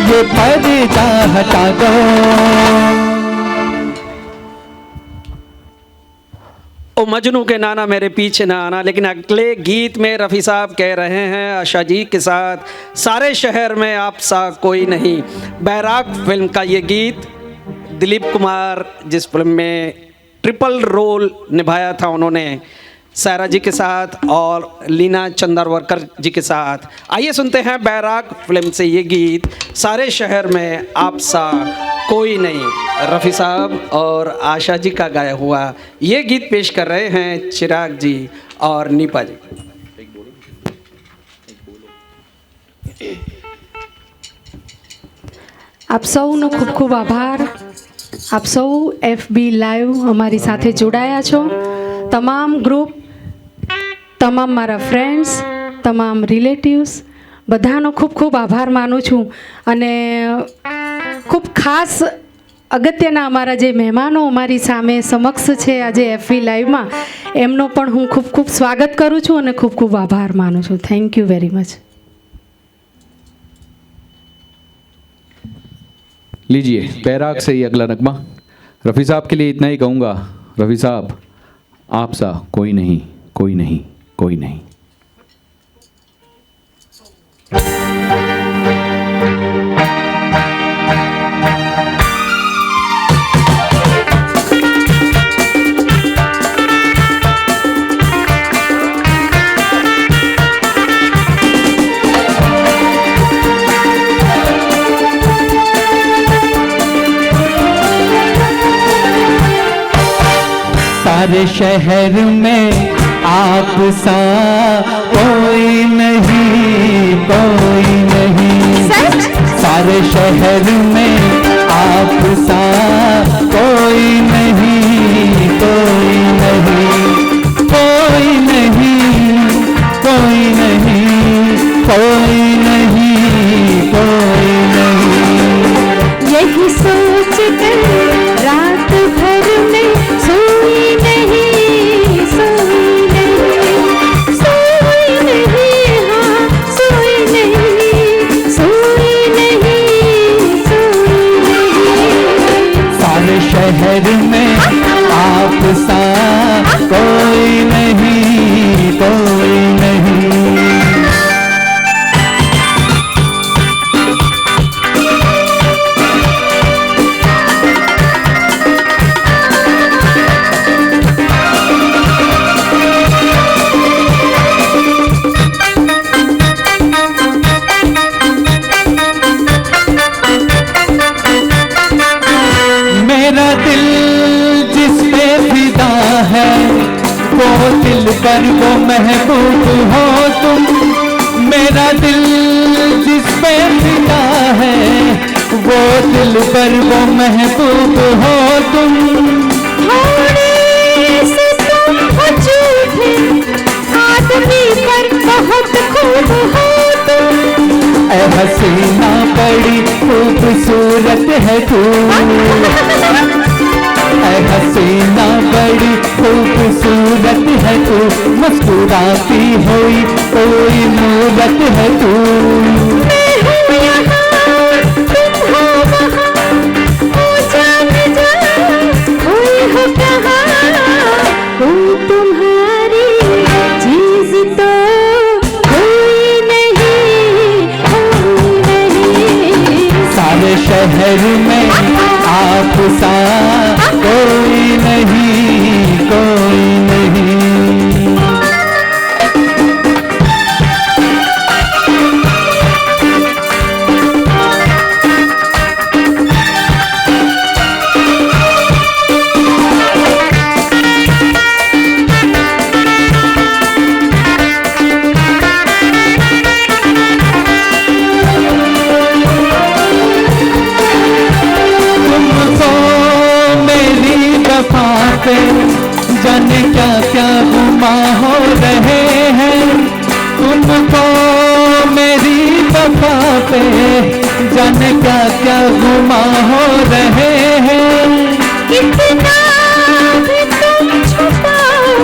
ये पर्दा हटा दो। ओ मजनू के नाना मेरे पीछे ना आना। लेकिन अगले गीत में रफ़ी साहब कह रहे हैं आशा जी के साथ, सारे शहर में आप सा कोई नहीं। बैराग फिल्म का ये गीत दिलीप कुमार जिस फिल्म में ट्रिपल रोल निभाया था उन्होंने सायरा जी के साथ और लीना चंदावरकर जी के साथ। आइए सुनते हैं बैराग फिल्म से ये गीत, सारे शहर में आप सा कोई नहीं। रफ़ी साहब और आशा जी का गाया हुआ ये गीत पेश कर रहे हैं चिराग जी और नीपा जी। આપ સૌનો ખૂબ ખૂબ આભાર। આપ સૌ FB લાઈવ અમારી સાથે જોડાયા છો। તમામ ગ્રુપ, તમામ મારા ફ્રેન્ડ્સ, તમામ રિલેટિવ્સ બધાનો ખૂબ ખૂબ આભાર માનું છું। અને ખૂબ ખાસ અગત્યના અમારા જે મહેમાનો અમારી સામે સમક્ષ છે આજે FB લાઈવમાં, એમનો પણ હું ખૂબ ખૂબ સ્વાગત કરું છું અને ખૂબ ખૂબ આભાર માનું છું। Thank you very much. लीजिए बैराग से ही अगला नगमा। रफ़ी साहब के लिए इतना ही कहूँगा, रफ़ी साहब आप सा कोई नहीं, कोई नहीं, कोई नहीं। सारे शहर में आप सा कोई नहीं, कोई नहीं। सारे शहर में आप सा कोई नहीं, कोई नहीं, कोई नहीं, कोई नहीं, कोई नहीं, कोई नहीं। यही सोच कर रात भर में सोई नहीं, सोई नहीं, सोई नहीं, हाँ सोई नहीं, सोई नहीं, सोई नहीं। सारे शहर में आप सा कोई नहीं, कोई नहीं। मेरा दिल जिस पे फिदा है, वो दिल पर वो महबूब हो तुम। मेरा दिल जिस पे फिदा है, वो दिल पर वो महबूब हो तुम। थोड़े से तुम हो झूठे, आदमी पर बहुत खूब हो तुम। ऐ हसीना बड़ी खूबसूरत है तू, ऐ हसीना बड़ी खूबसूरत है तू। मुस्कुराती हुई कोई मूरत है तू। मैं हूँ यहाँ, तुम हो वहाँ, हो जाने जा, कोई हो कहाँ, कोई तुम्हारी चीज़ तो कोई नहीं, कोई नहीं। सारे शहर में आप सा कोई नहीं, कोई नहीं। पे जाने क्या क्या गुमा हो रहे हैं। तुमको मेरी वफा पे जाने क्या क्या गुमा हो रहे हैं। कितना भी तुम छुपाओ,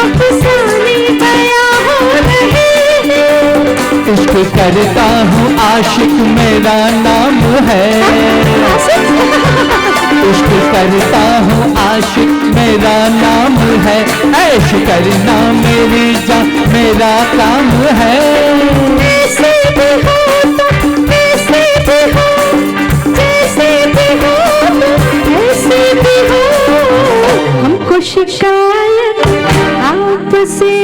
अफसाने बयां हो रहे हैं। इश्क करता हूँ आशिक मेरा नाम है। इश्क करता हूँ आशिक मेरा नाम है। ऐश करना मेरी जान मेरा काम है। ऐसे भी हो तुम, ऐसे भी हो, जैसे भी हो तुम, ऐसे भी हो। हमको शिकायत आपसे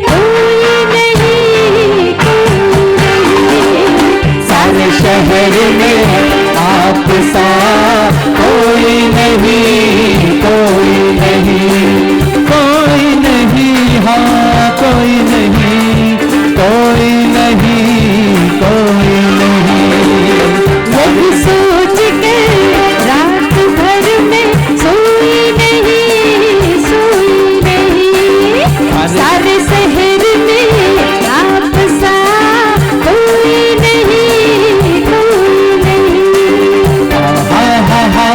कोई नहीं, कोई नहीं। सारे शहर में आप सा कोई नहीं, कोई नहीं, कोई नहीं, हाँ कोई नहीं, कोई नहीं, कोई नहीं। यही सोच के रात भर में सोई नहीं, सोई नहीं। सारे शहर में आप सा कोई नहीं, कोई नहीं। हा हा हा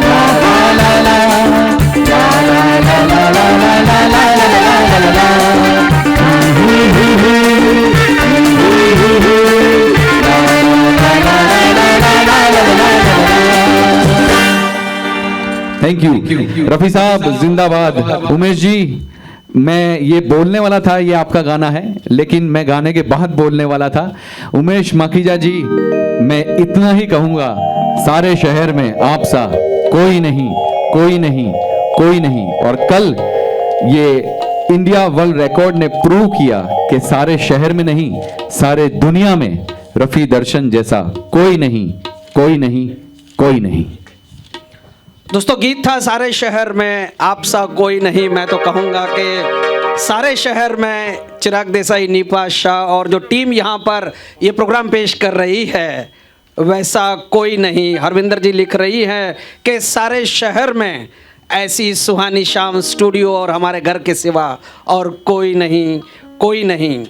ला ला ला ला ला ला ला ला ला ला ला ला ला। थैंक यू रफ़ी साहब, जिंदाबाद। उमेश जी, मैं ये बोलने वाला था ये आपका गाना है, लेकिन मैं गाने के बाद बोलने वाला था। उमेश माखीजा जी, मैं इतना ही कहूँगा, सारे शहर में आप सा कोई नहीं, कोई नहीं, कोई नहीं। और कल ये इंडिया वर्ल्ड रिकॉर्ड ने प्रूव किया कि सारे शहर में नहीं, सारे दुनिया में रफ़ी दर्शन जैसा कोई नहीं, कोई नहीं, कोई नहीं। दोस्तों, गीत था सारे शहर में आप सा कोई नहीं। मैं तो कहूँगा कि सारे शहर में चिराग देसाई, नीपा शाह और जो टीम यहाँ पर ये प्रोग्राम पेश कर रही है, वैसा कोई नहीं। हरविंदर जी लिख रही हैं कि सारे शहर में ऐसी सुहानी शाम स्टूडियो और हमारे घर के सिवा और कोई नहीं, कोई नहीं।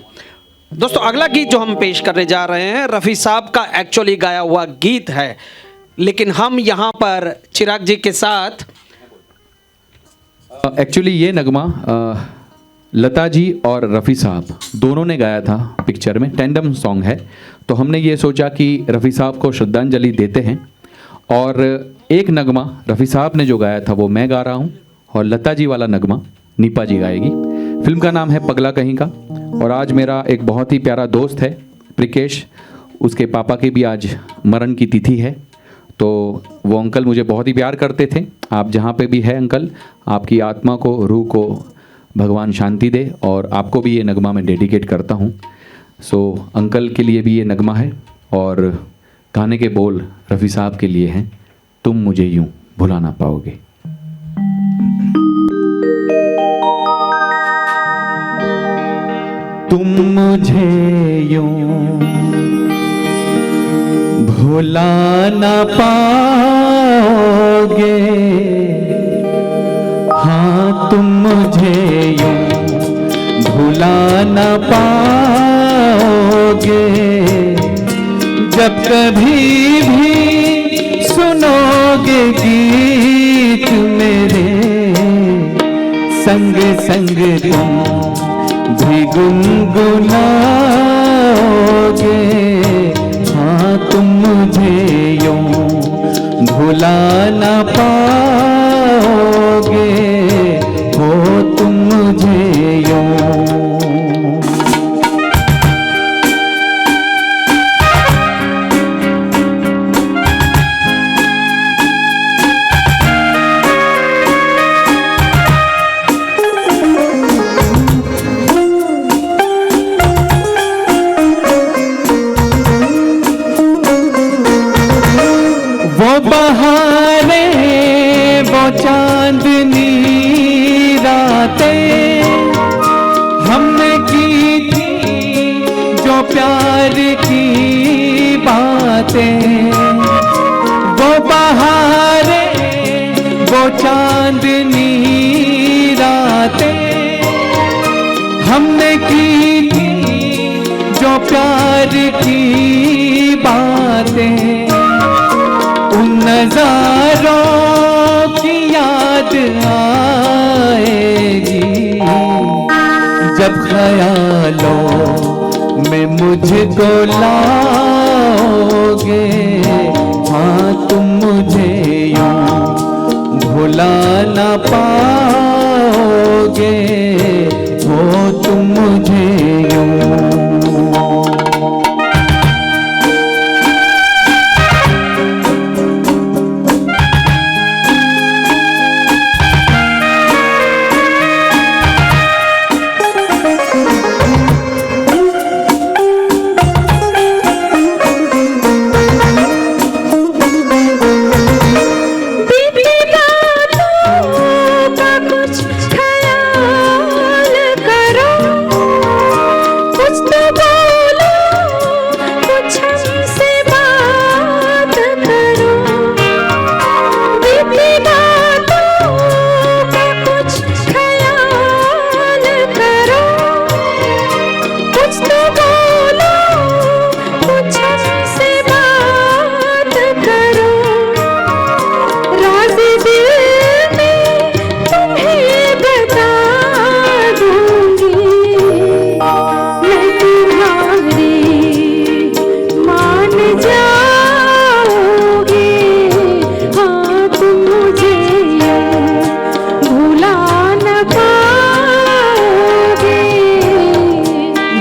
दोस्तों अगला गीत जो हम पेश करने जा रहे हैं रफ़ी साहब का एक्चुअली गाया हुआ गीत है, लेकिन हम यहाँ पर चिराग जी के साथ एक्चुअली ये नगमा लता जी और रफ़ी साहब दोनों ने गाया था पिक्चर में, टेंडम सॉन्ग है। तो हमने ये सोचा कि रफ़ी साहब को श्रद्धांजलि देते हैं, और एक नगमा रफ़ी साहब ने जो गाया था वो मैं गा रहा हूँ, और लता जी वाला नगमा नीपा जी गाएगी। फिल्म का नाम है पगला कहीं का। और आज मेरा एक बहुत ही प्यारा दोस्त है प्रिकेश, उसके पापा की भी आज मरण की तिथि है। तो वो अंकल मुझे बहुत ही प्यार करते थे। आप जहाँ पे भी है अंकल, आपकी आत्मा को, रूह को भगवान शांति दे, और आपको भी ये नगमा मैं डेडिकेट करता हूँ। सो अंकल के लिए भी ये नगमा है, और गाने के बोल रफ़ी साहब के लिए हैं, तुम मुझे यूं भुला ना पाओगे। तुम मुझे यूं भुला ना पाओगे, हाँ तुम मुझे यूं भुला ना पाओगे, जब कभी भी सुनोगे गीत मेरे, संग संग तुम भी गुनगुनाओगे, हाँ तुम मुझे यूं भुला ना पाओगे, हो तुम मुझे यूं। वो बहारे, वो चांदनी रातें हमने की थी, जो प्यार की बातें, वो बहारे, वो चांदनी रातें हमने की थी, जो प्यार की बातें, उन नज़ारों की याद आएगी, जब ख्यालों में मुझको लाओगे, हाँ तुम मुझे यूं भुला ना पाओगे, हो तुम मुझे यूं।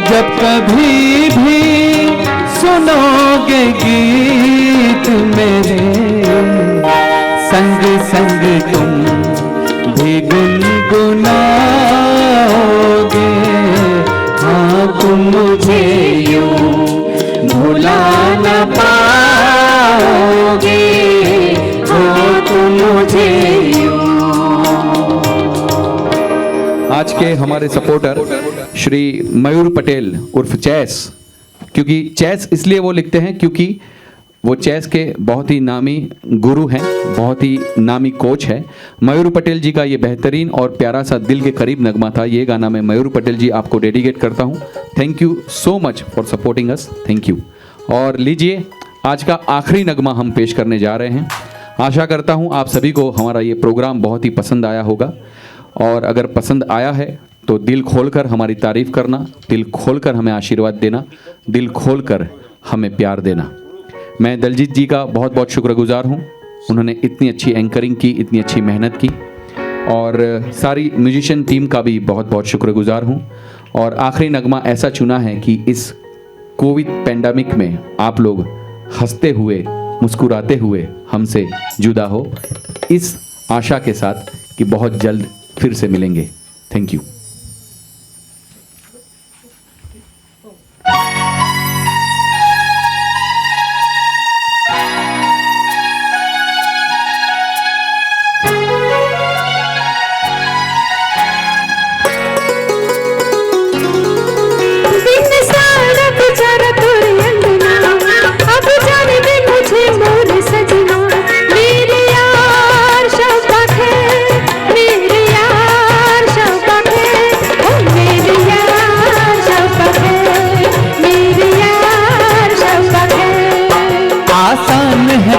जब कभी भी सुनोगे गीत मेरे, संग संग तुम भी गुनगुनाओगे, हाँ तुम मुझे यूं भुला ना पाओगे, हो तुम मुझे यूं। आज के हमारे सपोर्टर श्री मयूर पटेल उर्फ चैस, क्योंकि चैस इसलिए वो लिखते हैं क्योंकि वो चेस के बहुत ही नामी गुरु हैं, बहुत ही नामी कोच है। मयूर पटेल जी का ये बेहतरीन और प्यारा सा दिल के करीब नगमा था। ये गाना मैं मयूर पटेल जी आपको डेडिकेट करता हूँ। Thank you so much for supporting us, thank you. और लीजिए आज का आखिरी नगमा हम पेश करने जा रहे हैं। आशा करता हूँ आप सभी को हमारा ये प्रोग्राम बहुत ही पसंद आया होगा, और अगर पसंद आया है तो दिल खोलकर हमारी तारीफ़ करना, दिल खोलकर हमें आशीर्वाद देना, दिल खोलकर हमें प्यार देना। मैं दलजीत जी का बहुत बहुत शुक्रगुजार हूँ। उन्होंने इतनी अच्छी एंकरिंग की, इतनी अच्छी मेहनत की, और सारी म्यूजिशियन टीम का भी बहुत बहुत शुक्रगुजार हूँ। और आखिरी नगमा ऐसा चुना है कि इस कोविड पेंडेमिक में आप लोग हंसते हुए, मुस्कुराते हुए हमसे जुदा हो, इस आशा के साथ कि बहुत जल्द फिर से मिलेंगे। Thank you.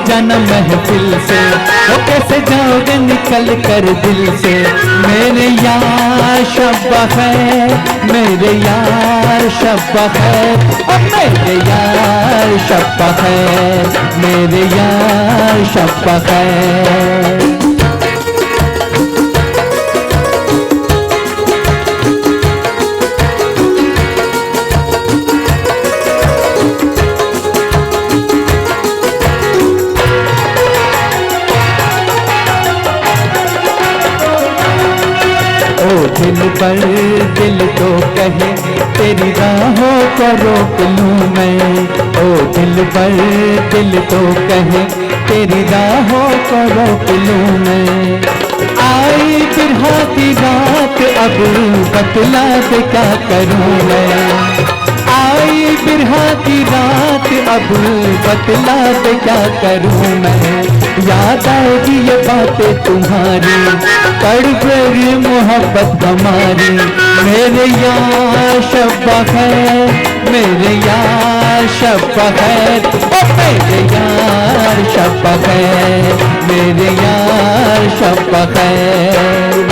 जाना महफिल से, वो कैसे जाओगे निकल कर दिल से। मेरे यार शब्बा है, मेरे यार शब्बा है, ओ मेरे यार शब्बा है, मेरे यार शब्बा है। दिल पर दिल तो कहे तेरी राहों को रोक लूँ मैं। ओ दिल पर दिल तो कहे तेरी राहों को रोक लूँ मैं। आई बिरहा की रात अब बतला दे क्या करूँ मैं। आई बिरहा की रात अब बतला दे क्या करूँ मैं। याद आएगी ये बातें तुम्हारी, तड़पेगी मोहब्बत हमारी। मेरे यार शब्बा है, मेरे यार शब्बा है, ओ मेरे यार शब्बा है, मेरे यार शब्बा है।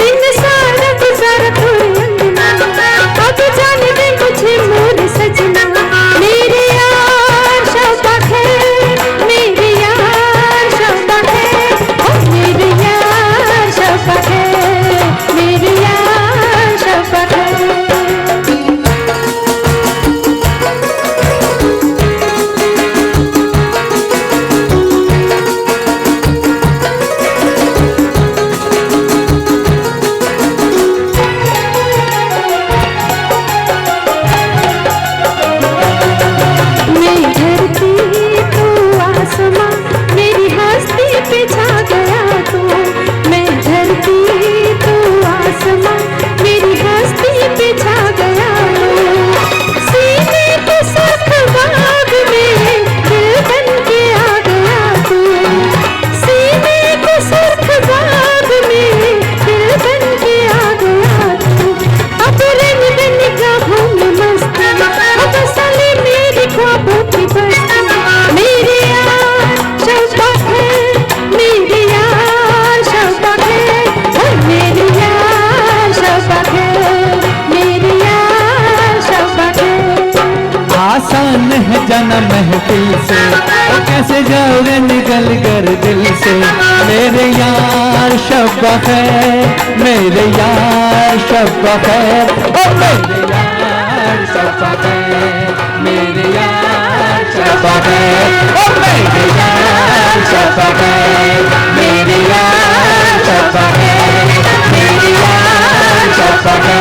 जाना महफिल से, ओ कैसे जाओगे निकल कर दिल से। मेरे यार शब्बा है, मेरे यार शब्बा है, ओ मेरे यार शब्बा है, मेरे यार शब्बा है, ओ मेरे यार शब्बा है, मेरे यार शब्बा है, मेरे यार शब्बा है,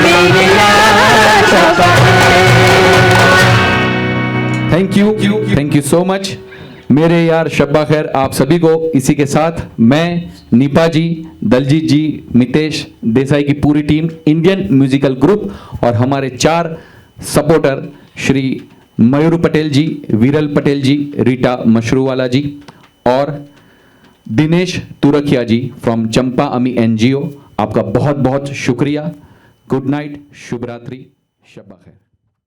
मेरे यार शब्बा है। Thank you so much. मेरे यार शब्बा खैर आप सभी को। इसी के साथ मैं, नीपा जी, दलजीत जी, मितेश देसाई की पूरी टीम, इंडियन म्यूजिकल ग्रुप और हमारे 4 सपोर्टर श्री मयूर पटेल जी, विरल पटेल जी, रीटा मशरूवाला जी और दिनेश तुरकिया जी फ्रॉम चंपा अमी NGO, आपका बहुत बहुत शुक्रिया। गुड नाइट, शुभ रात्रि, शब बखैर।